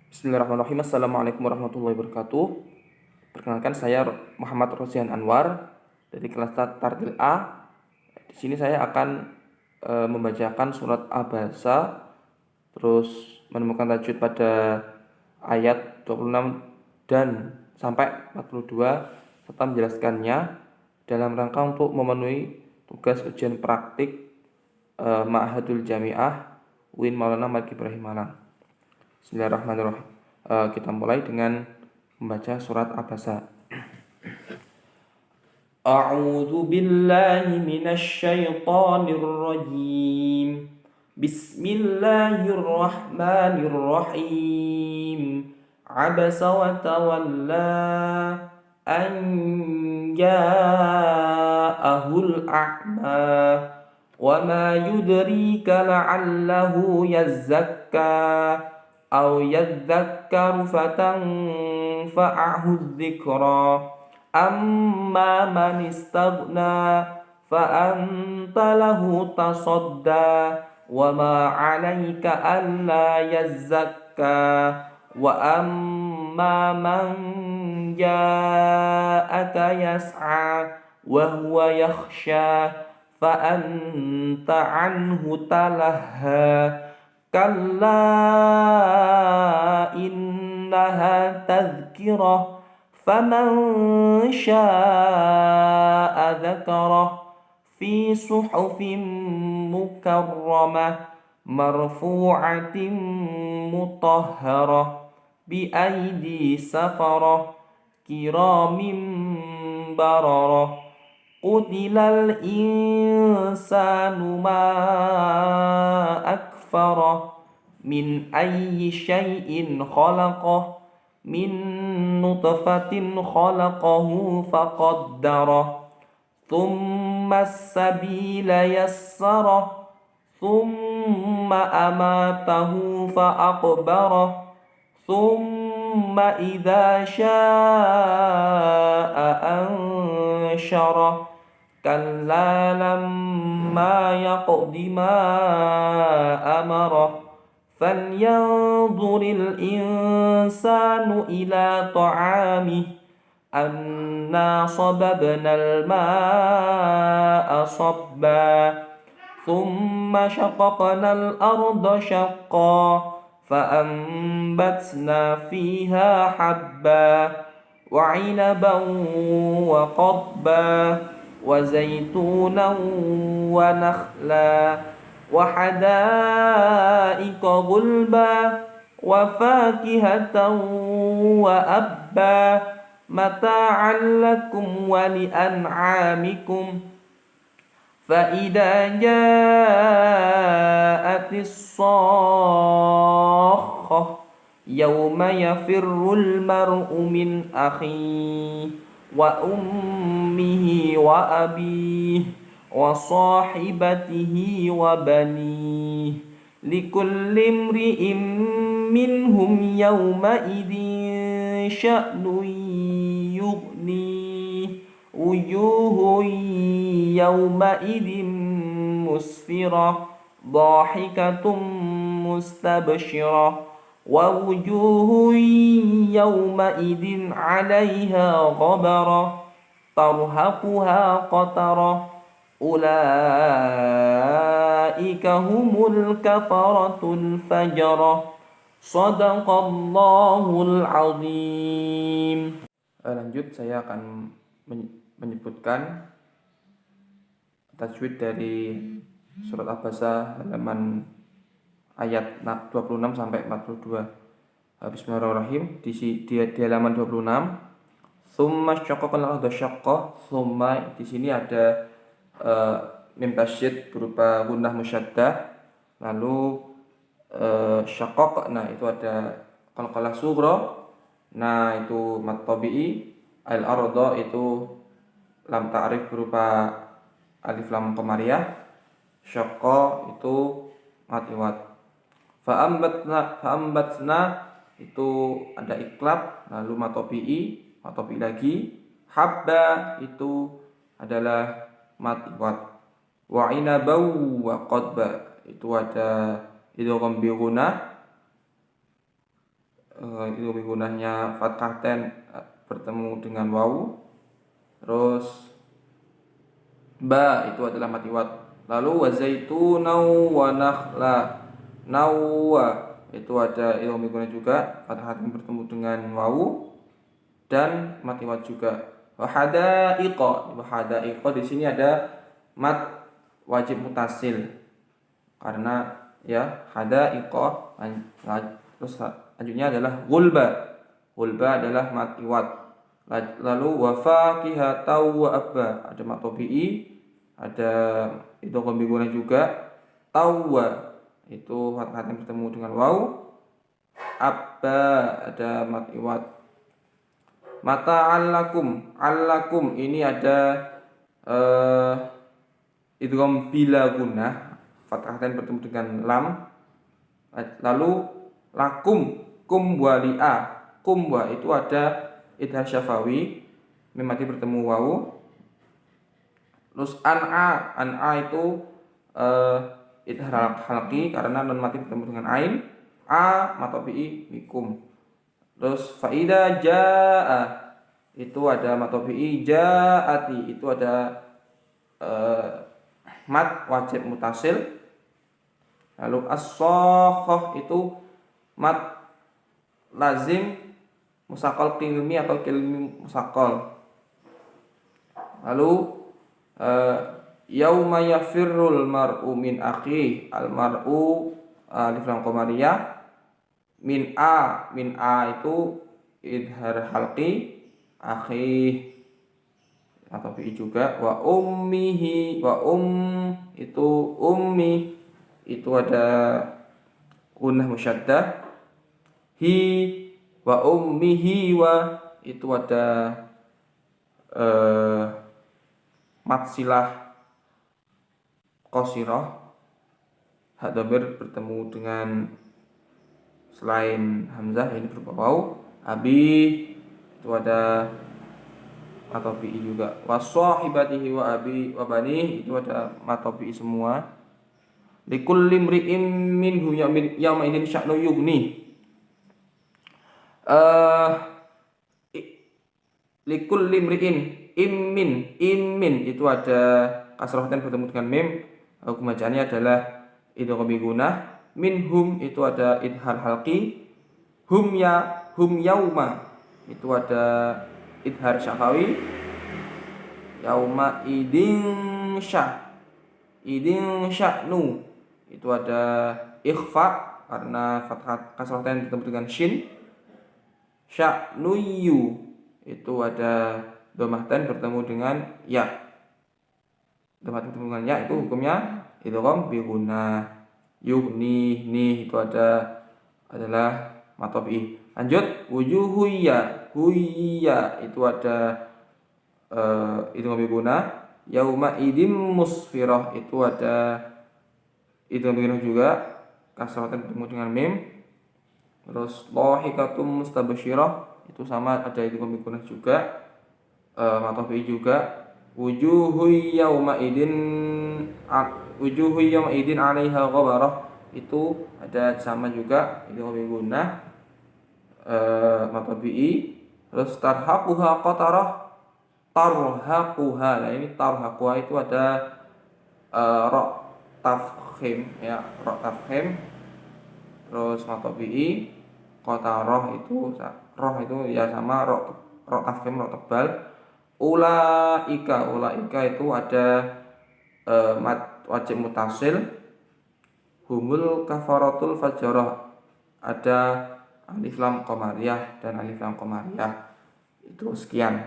Bismillahirrahmanirrahim. Assalamualaikum warahmatullahi wabarakatuh. Perkenalkan, saya Muhammad Rosihan Anwar dari kelas Tartil A. Di sini saya akan membacakan surat Abasa, terus menemukan tajwid pada ayat 26 dan sampai 42 serta menjelaskannya dalam rangka untuk memenuhi tugas ujian praktik Ma'hadul Jami'ah UIN Maulana Malik Ibrahim Malang. Bismillahirrahmanirrahim. Kita mulai dengan membaca surat Abasa. A'udzu billahi minasy syaithanir rajim. Bismillahirrahmanirrahim. Abasa wa tawalla an ja'ahul a'ma wa ma yudrika la'allahu yazzakka أو يذكر فتنفعه الذكرى أما من استغنى فأنت له تصدى وما عليك ألا يزكى وأما من جاءك يسعى وهو يخشى فأنت عنه تلهى كلا إنها تذكرة فمن شاء ذكره في صحف مكرمة مرفوعة مطهرة بأيدي سفرة كرام بررة قتل الإنسان ما أكفره من أي شيء خلقه من نطفة خلقه فقدره ثم السبيل يسره ثم أماته فأقبره ثم إذا شاء أنشره كلا لما يقض ما أمره فلينظر الإنسان إلى طعامه أنا صببنا الماء صبا ثم شققنا الأرض شقا فأنبتنا فيها حبا وعنبا وقضبا وزيتونا ونخلا وحدائق غلبا وفاكهة وأبا متاعا لكم ولأنعامكم فإذا جاءت الصاخة يوم يفر المرء من أخيه وأمه وأبيه وصاحبته وبنيه لكل امرئ منهم يومئذ شأن يغنيه وجوه يومئذ مسفرة ضاحكة مستبشرة ووجوه يومئذ عليها غبرة ترهقها قترة أولئك هم الكفرة الفجرة صدق الله العظيم. Lanjut, saya akan menyebutkan tajwid dari surat Abasa halaman ayat 26 sampai 42. Bismillahirrahmanirrahim. Di halaman 26, summa syaqqaqal arda syaqqa. Summa di sini ada mim tasydid berupa gunnah musyaddah. Lalu syaqqaq, nah itu ada qalqalah sughra. Nah itu mad tabi'i. Al arda itu lam ta'rif berupa alif lam qamariyah. Syaqqa itu mad iwad. Fa'ambatna itu ada iklab, lalu matobi'i lagi. Habba itu adalah mad iwad. Wa inabau wa qadba itu ada idgham bi gunah. idgham gunahnya fathah ten bertemu dengan wawu. Terus ba itu adalah mad iwad. Lalu wa zaitun wa nakhla. Nawwa itu ada idgham gunah juga, fathah ten bertemu dengan wawu dan mad iwad juga. Wa hadaiqa di sini ada mad wajib mutasil karena ya hadaiqa. Terus selanjutnya adalah gulba adalah mad iwad. Lalu wa faqihatau wa abba ada mad tabi'i, ada idgham gunah juga. Tawwa itu fathah yang bertemu dengan wawu. Abba ada mad iwad. Allakum ini ada idgham bila gunah, fathah yang bertemu dengan lam. Lalu lakum kumwa itu ada idhar syafawi, mim mati bertemu wawu. Terus an'a itu idhar halqi karena nun mati bertemu dengan ain. Matobi'i mikum. Terus faida jaa itu ada matobi'i, jaati itu ada mad wajib mutasil. Lalu as-sakhah itu mad lazim musaqqal qilmi atau qilmi musaqqal. Lalu yauma yafirrul mar'u min akhi, al mar'u alif lam qamariyah. Min a itu idhar halqi, akhi atau bi juga. Wa ummihi itu ummi itu ada gunnah musyaddah. Wa ummihi itu ada mad silah qasirah, hak dhamir bertemu dengan selain hamzah ini berupa wawu. Abi itu ada atau bi juga. Wa sahibatihi wa abi wa bani itu ada matobi semua. Likulli mri'in minhu yawma idin sya'nu yughni. Likulli mri'in immin itu ada kasrah dan bertemu dengan mim. Hukum bacaannya adalah idgham gunah. Minhum itu ada idhar halqi. Hum yauma itu ada idhar syafawi. Yauma idin sya'nu itu ada ikhfa karena fathah kasrah ten bertemu dengan shin. Sya'nuyu itu ada dhammah ten bertemu dengan ya. Dhammah bertemu dengan ya itu hukumnya idgham bi gunnah. Yughni itu adalah matobi. Lanjut wujuhuyya itu ada idgham bi gunnah. Yauma idin musfirah itu ada idgham bi gunnah juga, kasrah bertemu dengan mim. Terus dhahikatum mustabsyirah itu sama ada idgham bi gunnah juga, matobi juga. Wujuhu yauma idin 'alaiha ghabarah itu ada sama juga idgham bi gunnah, matobi. Terus tarhaquha qatarah, nah ini tarhaquha itu ada ra tafkhim ya, ra tafkhim. Terus matobi qatarah itu roh itu ya sama ra tafkhim, ra tebal. Ulaika itu ada mad wajib mutasil. Humul kafaratul fajarah ada alif lam qamariyah dan alif lam qamariyah. Itu sekian.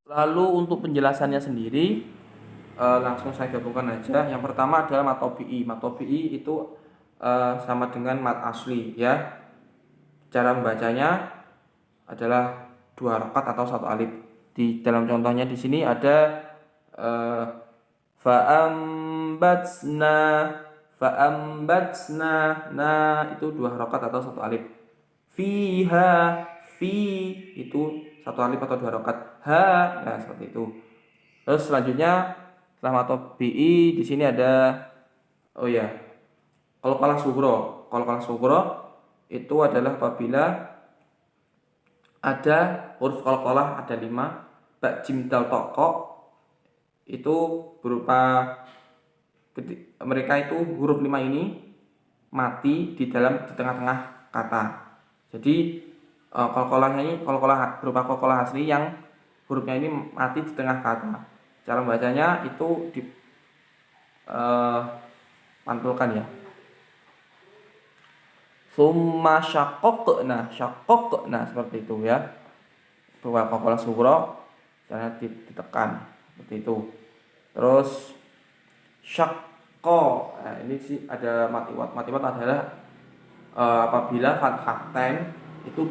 Lalu untuk penjelasannya sendiri langsung saya gabungkan aja. Yang pertama adalah mad tabi'i. Mad tabi'i itu sama dengan mad asli ya. Cara membacanya adalah 2 rakaat atau 1 alif. Di dalam contohnya di sini ada fa'ambatsna, nah itu 2 rakaat atau 1 alif. Fiha, itu 1 alif atau 2 rakaat. Nah seperti itu. Terus selanjutnya setelah matobi'i di sini ada qalqalah sughra itu adalah apabila ada huruf qalqalah ada 5, ba jim dal toko itu berupa mereka itu huruf 5 ini mati di tengah-tengah kata. Jadi qalqalahnya ini berupa qalqalah asli yang hurufnya ini mati di tengah kata. Cara membacanya itu pantulkan ya. Summa syaqqaqna seperti itu ya. Berupa qalqalah sughra caranya ditekan seperti itu. Terus syaqqa. Nah, ini sih ada matiwat. Matiwat adalah apabila fathah ten itu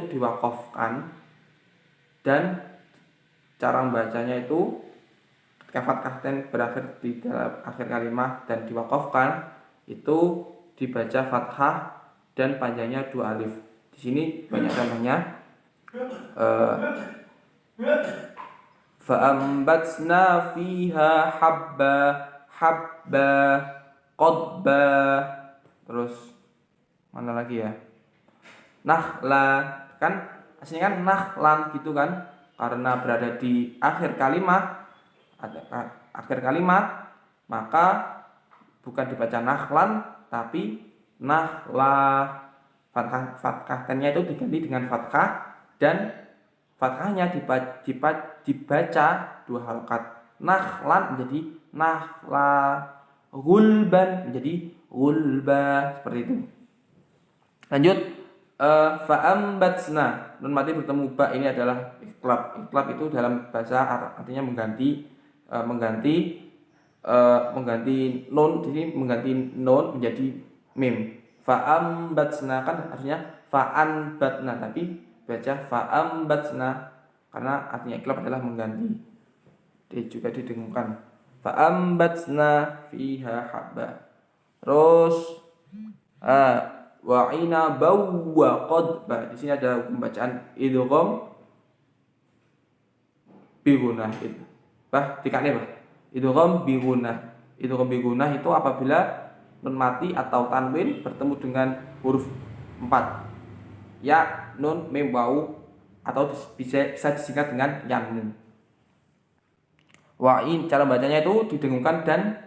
diwaqafkan dan cara membacanya itu ketika fathah ten berakhir di dalam akhir kalimat dan diwaqafkan itu dibaca fathah dan panjangnya 2 alif. Di sini banyak contohnya. Fa'ambatsna fiha habba qadba. Terus mana lagi ya? Nahla, kan aslinya kan nahlan gitu kan, karena berada di akhir kalimat maka bukan dibaca nahlan tapi nahla. Fathahnya itu diganti dengan fathah dan fathahnya dibaca 2 harokat. Nahlan menjadi nahla, gulban menjadi gulba, seperti itu. Lanjut, fa'ambatsna, nun mati bertemu ba ini adalah iqlab. Iqlab itu dalam bahasa artinya mengganti nun, jadi mengganti nun menjadi mim. Fa'ambatsna kan artinya fa'anbatna, tapi baca fa'ambatsna karena artinya iqlab adalah mengganti. Dia juga didengungkan. Fa'ambatsna fiha habba. Terus wa inabaw wa qadba. Di sini ada pembacaan idgham bi gunnah itu. Dikane idgham bi gunnah. Idgham bi gunnah itu apabila nun mati atau tanwin bertemu dengan huruf 4. Ya, nun, mim, wawu atau bisa disingkat dengan yanmu. Cara bacanya itu didengungkan dan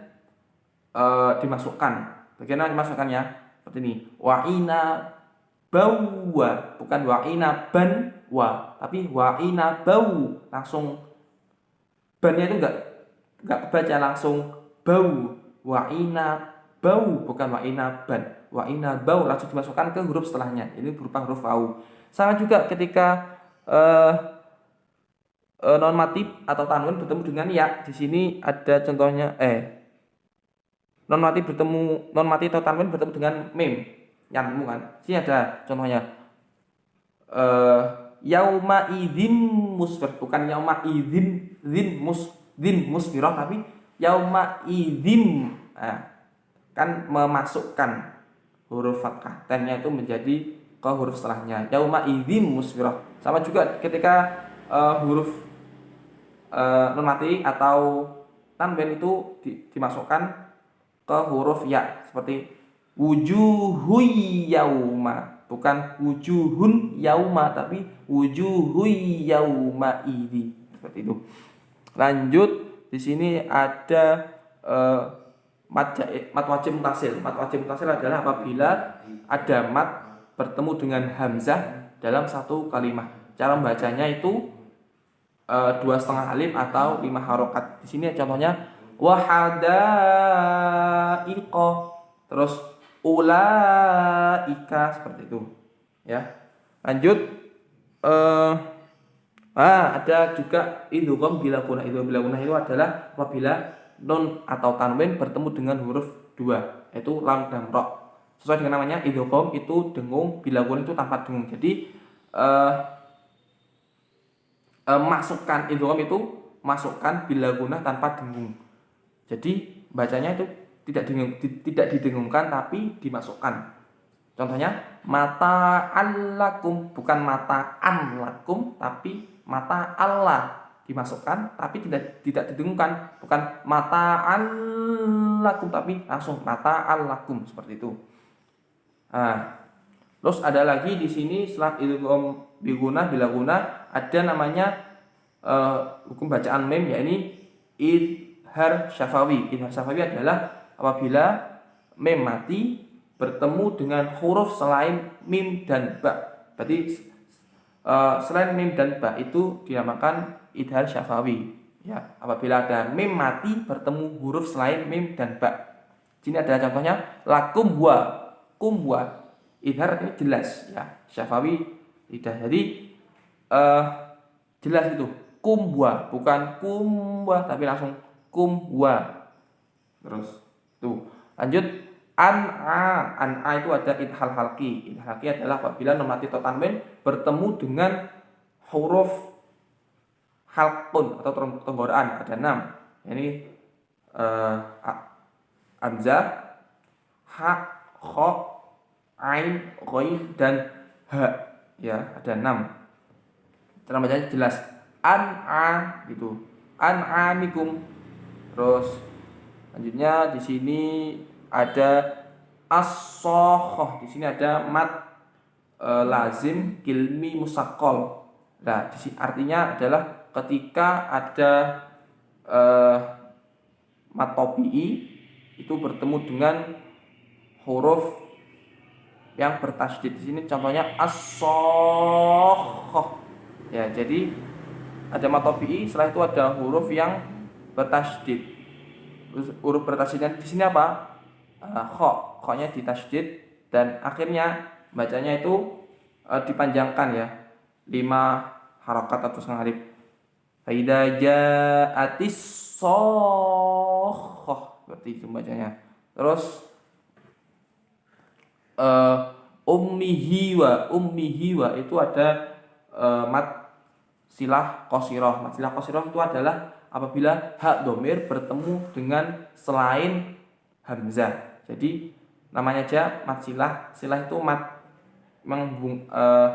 dimasukkan. Bagaimana dimasukkannya? Seperti ini. Wa'ina bawa, bukan wa'ina ban wa, tapi wa'ina bau. Langsung bannya itu enggak kebaca, langsung bau. Wa'ina bau, bukan wa'ina ban. Wa'ina bau langsung dimasukkan ke huruf setelahnya. Ini berupa huruf wawu. Sama juga ketika non mati atau tanwin bertemu dengan ya. Di sini ada contohnya non mati atau tanwin bertemu dengan mim, yanmu kan. Sini ada contohnya. Yauma idzin musfir, bukan yauma idzin musfirah, tapi yauma idzin. Nah, kan memasukkan huruf fathah tennya itu menjadi ke huruf setelahnya. Yauma idzin musfirah. Sama juga ketika huruf non mati atau tanwin itu dimasukkan ke huruf ya, seperti wujuhu yauma, bukan wujuhun yauma tapi wujuhu yauma idi, seperti itu. Lanjut, di sini ada mat wajib mutasil. Mat wajib mutasil adalah apabila ada mat bertemu dengan hamzah dalam satu kalimat. Cara membacanya itu 2,5 alif atau 5 harokat. Di sini contohnya wahadaiqa, terus ulaika, seperti itu ya. Lanjut, ada juga idgham bila gunnah. Idgham bila gunnah itu adalah apabila nun atau tanwin bertemu dengan huruf 2, yaitu lam dan ra. Sesuai dengan namanya, idgham itu dengung, bila gunnah itu tanpa dengung. Jadi masukkan idgham itu masukkan bila gunnah tanpa dengung. Jadi bacanya itu tidak didengungkan tapi dimasukkan. Contohnya mata allakum, bukan mata anlakum tapi mata Allah, dimasukkan tapi tidak didengungkan, bukan mata allakum tapi langsung mata allakum, seperti itu. Terus ada lagi di sini setelah idgham bila guna ada namanya hukum bacaan mim, yakni idhar syafawi. Idhar syafawi adalah apabila mim mati bertemu dengan huruf selain mim dan ba. Berarti selain mim dan ba itu dinamakan idhar syafawi. Ya, apabila ada mim mati bertemu huruf selain mim dan ba. Sini ada contohnya lakum wa, kum wa. Idhar ini jelas ya, syafawi tidak. Jadi jelas itu kumbwa, bukan kumbwa tapi langsung kumbwa. Terus tuh lanjut an itu ada idhal halqi. Idhal halqi adalah apabila nun mati atau tanwin bertemu dengan huruf halqun atau tenggorokan, ada 6. Ini hamzah, ha, kha, ain, ghain dan ha. Ya, ada 6. Cara bacanya jelas an'a gitu. An'amikum. Terus selanjutnya di sini ada as-sokhah. Di sini ada mat lazim kilmi musaqqal. Nah, di sini artinya adalah ketika ada mat tabi'i itu bertemu dengan huruf yang bertasydid. Di sini contohnya as-sokhah. Ya, jadi ada mat tabi'i, setelah itu ada huruf yang bertasydid. Huruf bertasydid di sini apa? Kha, kha-nya ditasydid dan akhirnya bacanya itu dipanjangkan ya. 5 harakat atau setengah alif. Fa idza ja'atis sokhah, seperti itu bacanya. Terus ummihi wa itu ada mat silah qasirah. Mat silah qasirah itu adalah apabila hak domir bertemu dengan selain hamzah. Jadi namanya aja mat silah. Silah itu mat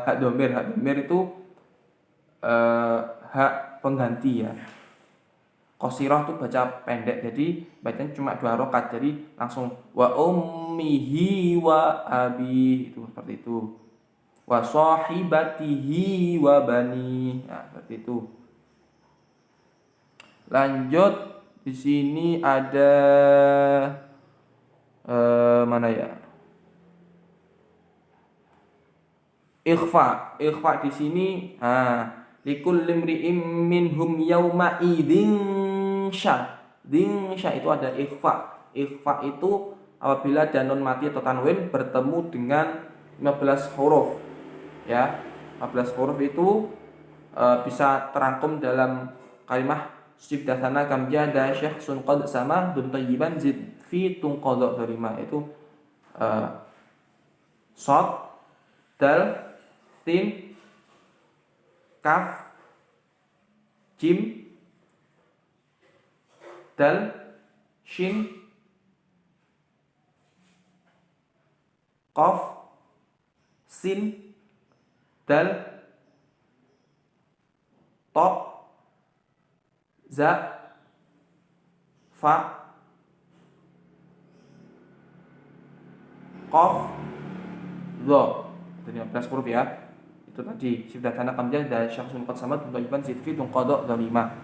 hak domir. Hak domir itu hak pengganti ya. Qasirah itu baca pendek, jadi bacanya cuma 2 rakaat. Jadi langsung wa ummihi wa abi, itu seperti itu. Wa sahibatihi wa bani, ya, seperti itu. Lanjut di sini ada mana ya? Ikhfa. Ikhfa di sini likul limri'im minhum yauma idzin sya. Sya itu ada ikhfa. Ikhfa itu apabila ada nun mati atau tanwin bertemu dengan 15 huruf. Ya, 15 huruf itu bisa terangkum dalam kalimat Sibdathana kam jada syakhsun qad sama dun tayyiban zid fi tunqadha darima. Itu shad, dal, tin, kaf, jim, dal, shin, qaf, sin, dal, ta, za, fa, qaf, dha. Itu 15 huruf ya. Itu tadi Sibdathana kam jada syakhsun qad sama dun tayyiban zid fi tunqadha darima.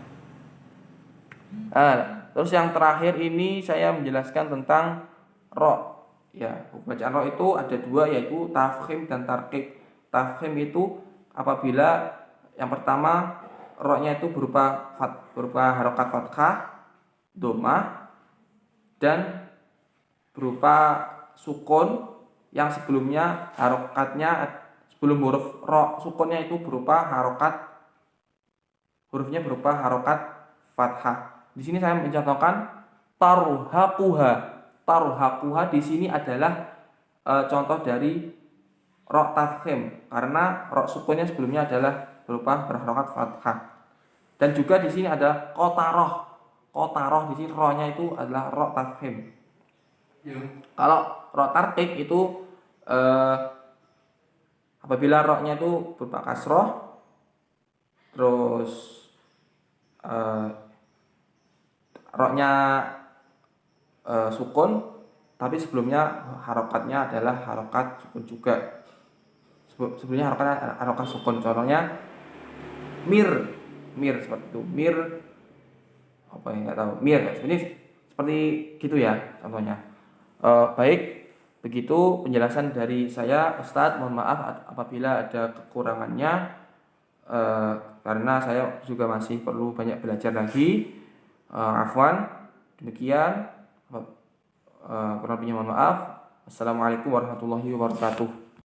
Terus yang terakhir ini saya menjelaskan tentang ro. Ya, bacaan ro itu ada 2, yaitu tafkhim dan tarqiq. Tafkhim itu apabila yang pertama ro-nya itu berupa harokat fathah, dhammah, dan berupa sukun yang sebelumnya harokatnya, sebelum huruf ro sukunnya itu berupa hurufnya berupa harokat fathah. Di sini saya mencontohkan tarhaquha. Tarhaquha di sini adalah contoh dari ro tafkhim karena ro sukunnya sebelumnya adalah berupa berharokat fathah. Dan juga di sini ada qatarah. Qatarah di sini ro-nya itu adalah ro tafkhim. Kalau ro tarqiq itu apabila ro-nya itu berupa kasroh, terus ro-nya sukun, tapi sebelumnya harokatnya adalah harokat sukun juga. sebelumnya harokah sukun. Contohnya mir seperti itu. Mir apa ya, nggak tahu. Mir ini seperti gitu ya contohnya. Baik, begitu penjelasan dari saya, Ustadz. Mohon maaf apabila ada kekurangannya, karena saya juga masih perlu banyak belajar lagi. Afwan, demikian. Kurang lebihnya mohon maaf. Assalamualaikum warahmatullahi wabarakatuh.